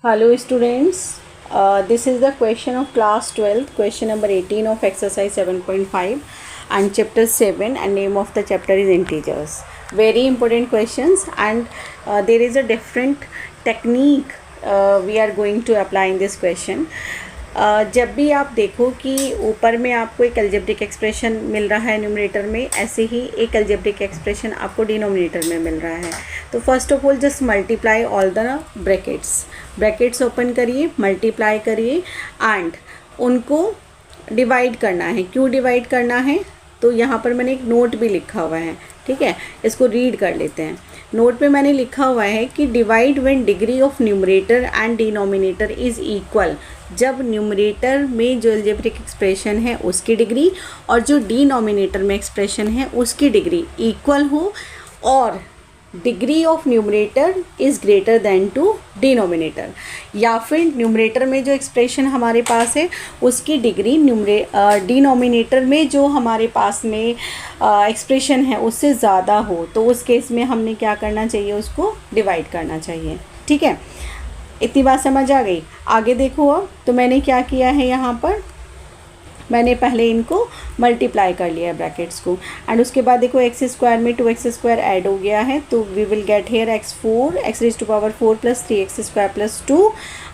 Hello students, this is the question of class 12th, question number 18 of exercise 7.5 and chapter 7, and name of the chapter is integers. Very important questions, and there is a different technique we are going to apply in this question. जब भी आप देखो कि ऊपर में आपको एक algebraic expression मिल रहा है न्यूमरेटर में, ऐसे ही एक अलजेब्रिक एक्सप्रेशन आपको डिनोमिनेटर में मिल रहा है. तो first of all just multiply all the brackets open करिए, मल्टीप्लाई करिए एंड उनको डिवाइड करना है. क्यों डिवाइड करना है? तो यहाँ पर मैंने एक नोट भी लिखा हुआ है, ठीक है, इसको रीड कर लेते हैं. नोट पे मैंने लिखा हुआ है कि divide when degree of numerator and denominator is equal. जब न्यूमरेटर में जो अलजेब्रिक एक्सप्रेशन है उसकी डिग्री और जो डिनोमिनेटर में एक्सप्रेशन है उसकी डिग्री इक्वल हो, और degree of numerator is greater than to denominator, या फिर न्यूमरेटर में जो एक्सप्रेशन हमारे पास है उसकी डिग्री डिनोमिनेटर में जो हमारे पास में एक्सप्रेशन है उससे ज़्यादा हो. तो उस केस में हमने क्या करना चाहिए, उसको डिवाइड करना चाहिए. ठीक है, इतनी बात समझ आ गई. आगे देखो. अब तो मैंने क्या किया है, यहाँ पर मैंने पहले इनको मल्टीप्लाई कर लिया है ब्रैकेट्स को, एंड उसके बाद देखो एक्स स्क्वायर में 2x स्क्वायर ऐड हो गया है, तो we will get here x raise to power 4 plus 3x square plus 2,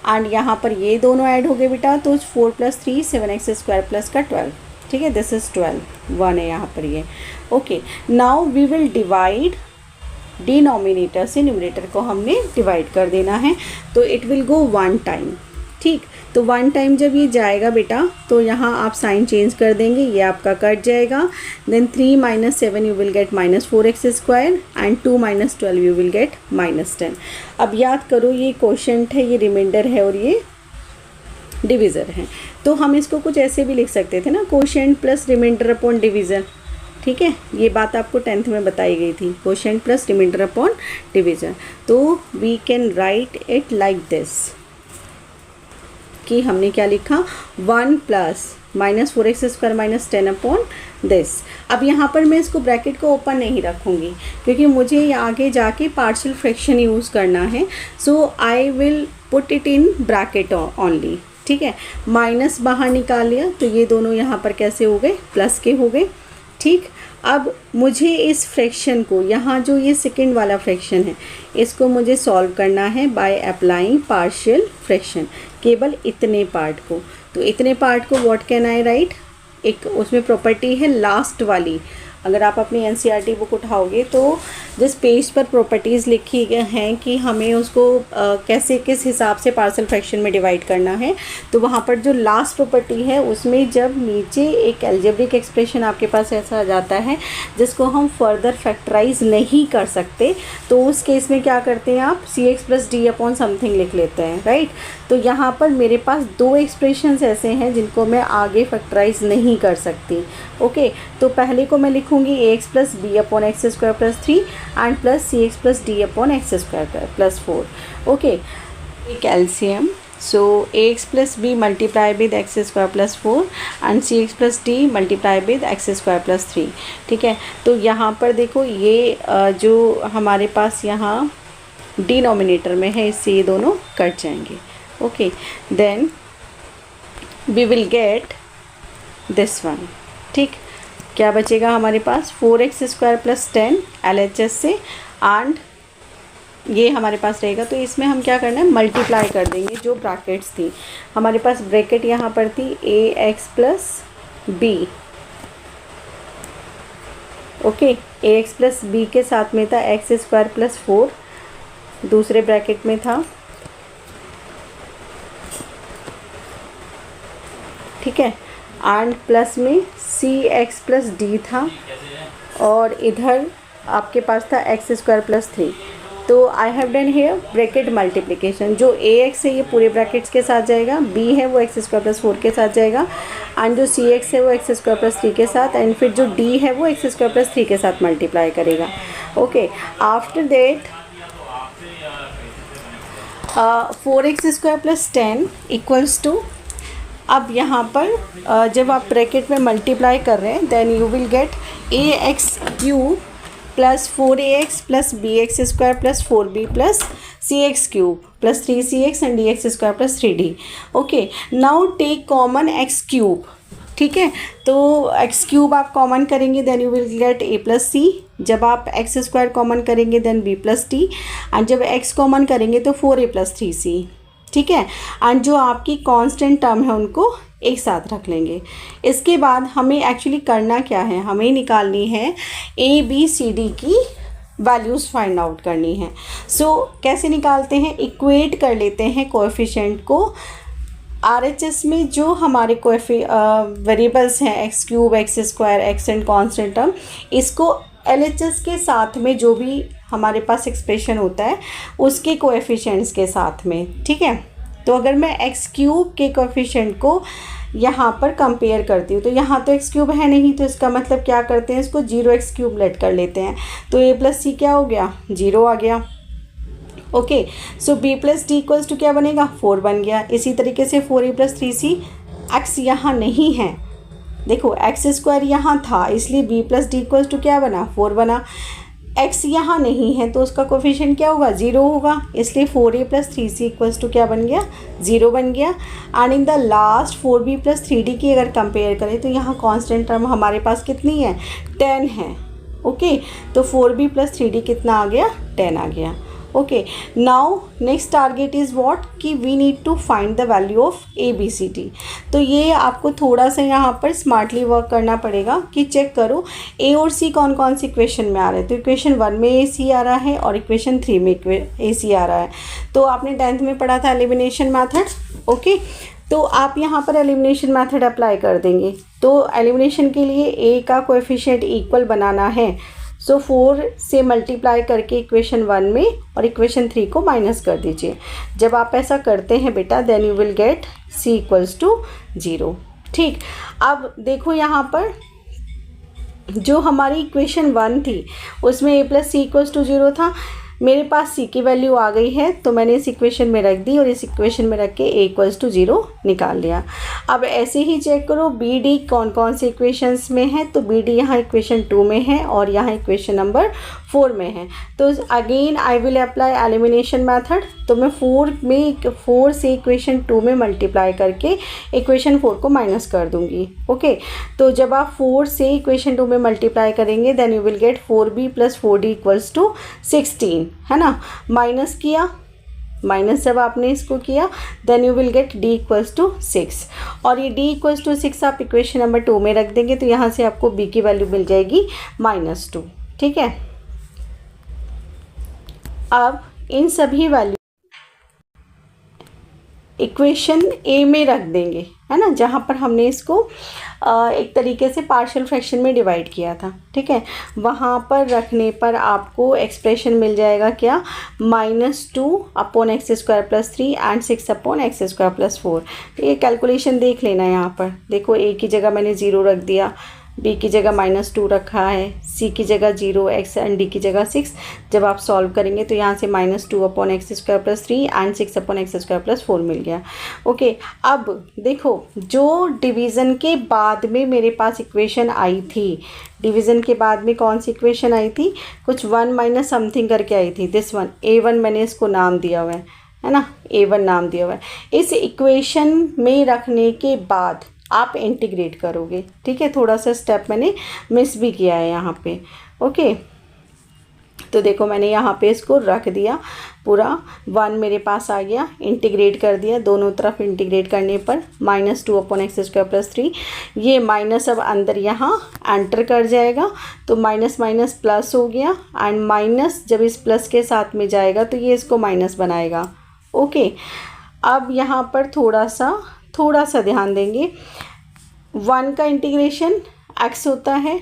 and यहाँ पर ये दोनों ऐड हो गए बेटा, तो 4 प्लस 3 7x स्क्वायर प्लस का 12. ठीक है, दिस इज़ 12 1 है यहाँ पर ये. Okay, now we will divide denominator से न्यूमरेटर को हमने डिवाइड कर देना है, तो इट विल गो 1 टाइम. ठीक, तो 1 टाइम जब ये जाएगा बेटा, तो यहाँ आप साइन चेंज कर देंगे, ये आपका कट जाएगा. Then 3 minus 7 you will get minus 4x square, and 2 minus 12 you will get minus 10. अब याद करो, ये क्वोशंट है, ये रिमाइंडर है और ये डिविज़र है. तो हम इसको कुछ ऐसे भी लिख सकते थे ना, quotient plus remainder upon divisor. ठीक है, ये बात आपको 10th में बताई गई थी, quotient plus remainder upon divisor. तो we can write it like this, कि हमने क्या लिखा, 1 plus minus 4x square minus 10 upon this. अब यहाँ पर मैं इसको ब्रैकेट को ओपन नहीं रखूँगी क्योंकि मुझे आगे जाके पार्शियल फ्रैक्शन यूज़ करना है. So I will put it in bracket only. ठीक है, माइनस बाहर निकाल लिया, तो ये दोनों यहाँ पर कैसे हो गए, प्लस के हो गए. ठीक, अब मुझे इस फ्रैक्शन को, यहाँ जो ये सेकंड वाला फ्रैक्शन है, इसको मुझे सॉल्व करना है बाय अप्लाइंग पार्शियल फ्रैक्शन, केवल इतने पार्ट को. तो इतने पार्ट को व्हाट कैन आई राइट, एक उसमें प्रॉपर्टी है लास्ट वाली. अगर आप अपनी एनसीईआरटी बुक उठाओगे तो जिस पेज पर प्रॉपर्टीज़ लिखी गई हैं कि हमें उसको कैसे किस हिसाब से पार्शियल फ्रैक्शन में डिवाइड करना है, तो वहाँ पर जो लास्ट प्रॉपर्टी है उसमें जब नीचे एक अलजेब्रिक एक्सप्रेशन आपके पास ऐसा आ जाता है जिसको हम फर्दर फैक्टराइज नहीं कर सकते, तो उस केस में क्या करते हैं आप, cx plus d upon something लिख लेते हैं. राइट, तो यहाँ पर मेरे पास 2 एक्सप्रेशंस ऐसे हैं जिनको मैं आगे फैक्टराइज नहीं कर सकती. ओके, तो पहले को मैं लिखूँगी ax plus b upon x square plus 3 and plus cx plus d upon x square plus 4. Okay, एक LCM, so ax plus b multiply with x square plus 4 and cx plus d multiply with x square plus 3. ठीक है, तो यहाँ पर देखो ये जो हमारे पास यहाँ डिनोमिनेटर में है, इससे ये दोनों कट जाएंगे. Okay, then we will get this one. ठीक, क्या बचेगा हमारे पास, 4x स्क्वायर प्लस 10 LHS से, एंड ये हमारे पास रहेगा. तो इसमें हम क्या करना है, मल्टीप्लाई कर देंगे जो ब्रैकेट्स थी हमारे पास. ब्रैकेट यहाँ पर थी ax plus B. Okay, ax plus B के साथ में था एक्स स्क्वायर प्लस 4, दूसरे ब्रैकेट में था. ठीक है, एंड प्लस में cx प्लस डी था, और इधर आपके पास था एक्स स्क्वायर प्लस 3. तो I have done here bracket multiplication. जो ax है ये पूरे ब्रैकेट्स के साथ जाएगा, b है वो एक्स स्क्वायर प्लस 4 के साथ जाएगा, एंड जो cx है वो एक्स स्क्वायर प्लस 3 के साथ, एंड फिर जो d है वो एक्स स्क्वायर प्लस 3 के साथ मल्टीप्लाई करेगा. Okay, after that 4x square plus 10 equals to, अब यहाँ पर जब आप ब्रैकेट में मल्टीप्लाई कर रहे हैं, then you will get ax cube plus 4ax plus bx square plus 4b plus cx³ plus 3cx and dx² plus 3d। Okay, now take common x³। ठीक है, तो x³ आप कॉमन करेंगे then you will get a plus c. जब आप x² common करेंगे then b plus t, and जब x common करेंगे तो 4a प्लस 3c। ठीक है, एंड जो आपकी कांस्टेंट टर्म है उनको एक साथ रख लेंगे। इसके बाद हमें एक्चुअली करना क्या है, हमें निकालनी है a b c d की वैल्यूज़ फाइंड आउट करनी है। सो कैसे निकालते हैं, इक्वेट कर लेते हैं कोएफिशिएंट को। RHS में जो हमारे वेरिएबल्स हैं x³ x², x and constant term, इसको LHS के साथ में जो भी हमारे पास एक्सप्रेशन होता है उसके कोएफिशिएंट्स के साथ में। ठीक है, तो अगर मैं x³ के कोएफिशिएंट को यहाँ पर कंपेयर करती हूँ तो यहाँ तो x³ है नहीं, तो इसका मतलब क्या करते हैं, इसको 0x³ लेट कर लेते हैं, तो a प्लस सी क्या हो गया, 0 आ गया। Okay, so b plus D equals to क्या बनेगा, 4 बन गया। इसी तरीके से 4a प्लस 3c, x यहाँ नहीं है, देखो x² यहाँ था इसलिए b plus D equals to क्या बना, 4 बना। x यहाँ नहीं है तो उसका कोफिशिएंट क्या होगा, 0 होगा, इसलिए 4a plus 3c equals to क्या बन गया, 0 बन गया। And in the last 4b plus 3d की अगर कंपेयर करें तो यहाँ कांस्टेंट टर्म हमारे पास कितनी है, 10 है। ओके, तो 4b प्लस 3d कितना आ गया, 10 आ गया। Okay, now next target is what, कि we need to find the value of ABCD। तो ये आपको थोड़ा सा यहाँ पर स्मार्टली वर्क करना पड़ेगा कि चेक करो A और C कौन कौन सी इक्वेशन में आ रहे हैं। तो इक्वेशन 1 में AC आ रहा है और इक्वेशन 3 में AC आ रहा है। तो आपने 10th में पढ़ा था एलिमिनेशन मैथड। ओके, तो आप यहाँ पर एलिमिनेशन मैथड अप्लाई कर देंगे। तो एलिमिनेशन के लिए A का कोएफिशिएंट इक्वल बनाना है, सो 4 से मल्टीप्लाई करके इक्वेशन 1 में और इक्वेशन 3 को माइनस कर दीजिए। जब आप ऐसा करते हैं बेटा then you will get c equals to 0। ठीक, अब देखो यहाँ पर जो हमारी इक्वेशन 1 थी उसमें a plus C equals to 0 था, मेरे पास c की वैल्यू आ गई है तो मैंने इस इक्वेशन में रख दी और इस इक्वेशन में रख के a इक्वल्स टू 0 निकाल लिया। अब ऐसे ही चेक करो बी डी कौन कौन से इक्वेशंस में है, तो बी डी यहाँ इक्वेशन 2 में है और यहाँ इक्वेशन नंबर 4 में है। तो again I will apply elimination method. तो मैं 4 से इक्वेशन 2 में मल्टीप्लाई करके इक्वेशन 4 को माइनस कर दूंगी। ओके, तो जब आप 4 से इक्वेशन 2 में मल्टीप्लाई करेंगे then you will get 4b plus 4d equals to 16, है ना। माइनस किया, माइनस जब आपने इसको किया then you will get d equals to 6, और ये d इक्वल्स टू 6 आप इक्वेशन नंबर 2 में रख देंगे तो यहाँ से आपको b की वैल्यू मिल जाएगी -2। ठीक है, अब इन सभी वैल्यू इक्वेशन a में रख देंगे, है ना, जहाँ पर हमने इसको एक तरीके से पार्शियल फ्रैक्शन में डिवाइड किया था। ठीक है, वहाँ पर रखने पर आपको एक्सप्रेशन मिल जाएगा क्या, -2 upon x² plus 3 and 6 upon x² plus 4। ये कैलकुलेशन देख लेना, यहाँ पर देखो a की जगह मैंने 0 रख दिया, b की जगह -2 रखा है, c की जगह 0, x एंड d की जगह 6। जब आप सॉल्व करेंगे तो यहाँ से -2 upon x² plus 3 and 6 upon x² plus 4 मिल गया। ओके, अब देखो जो डिवीज़न के बाद में मेरे पास इक्वेशन आई थी, डिवीज़न के बाद में कौन सी इक्वेशन आई थी, कुछ 1 माइनस समथिंग करके आई थी, दिस वन a1 मैंने इसको नाम दिया हुआ है ना, a1 नाम दिया हुआ है। इस इक्वेशन में रखने के बाद आप इंटीग्रेट करोगे। ठीक है, थोड़ा सा स्टेप मैंने मिस भी किया है यहाँ पे। ओके, तो देखो मैंने यहाँ पे इसको रख दिया, पूरा 1 मेरे पास आ गया, इंटीग्रेट कर दिया, दोनों तरफ इंटीग्रेट करने पर -2 अपॉन x² प्लस 3, ये माइनस अब अंदर यहाँ एंटर कर जाएगा तो माइनस माइनस प्लस हो गया, एंड माइनस जब इस प्लस के साथ में जाएगा तो ये इसको माइनस बनाएगा। ओके, अब यहाँ पर थोड़ा सा ध्यान देंगे, 1 का इंटीग्रेशन x होता है,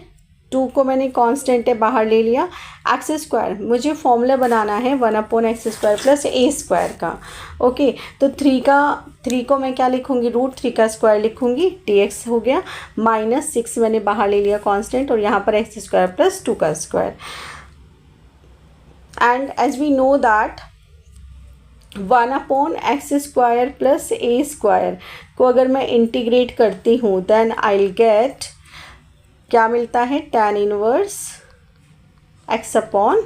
2 को मैंने कांस्टेंट है बाहर ले लिया, x², मुझे फॉर्मूला बनाना है 1 अपॉन x² प्लस a² का। ओके, तो 3 को मैं क्या लिखूंगी, √3 का स्क्वायर लिखूंगी, dx हो गया, -6 मैंने बाहर ले लिया कांस्टेंट और यहाँ पर x² प्लस 2 का square. And as we know that 1 upon x² plus a² को अगर मैं इंटीग्रेट करती हूँ देन आई विल गेट, क्या मिलता है, tan inverse x upon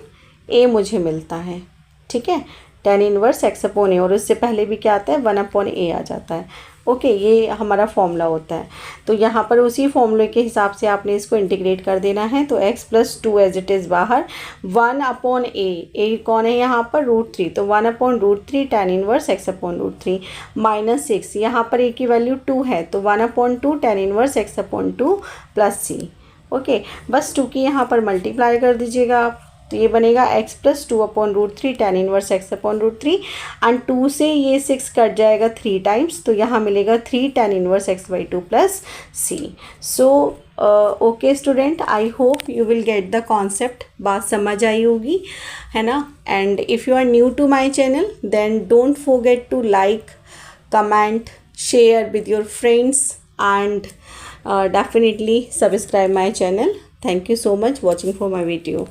a मुझे मिलता है। ठीक है, tan इनवर्स x अपॉन ए, और उससे पहले भी क्या आता है 1 अपॉन ए आ जाता है। ओके, ये हमारा फॉर्मूला होता है। तो यहाँ पर उसी फॉर्मूले के हिसाब से आपने इसको इंटीग्रेट कर देना है। तो x plus 2 as it is बाहर, 1 अपॉन ए कौन है यहाँ पर √3, तो 1 upon √3 tan inverse x upon √3 minus 6, यहाँ पर a की वैल्यू 2 है तो 1 upon 2 tan inverse x upon 2 plus c। Okay, बस 2 की यहाँ पर मल्टीप्लाई कर दीजिएगा आप, तो ये बनेगा x plus 2 upon √3 tan inverse x upon √3 and 2 से ये 6 कट जाएगा 3 टाइम्स, तो यहाँ मिलेगा 3 tan inverse x/2 plus c। So okay student, I hope you will get the concept, बात समझ आई होगी, है ना। And if you are new to my channel then don't forget to like, comment, share with your friends and definitely subscribe my channel. Thank you so much watching for my video.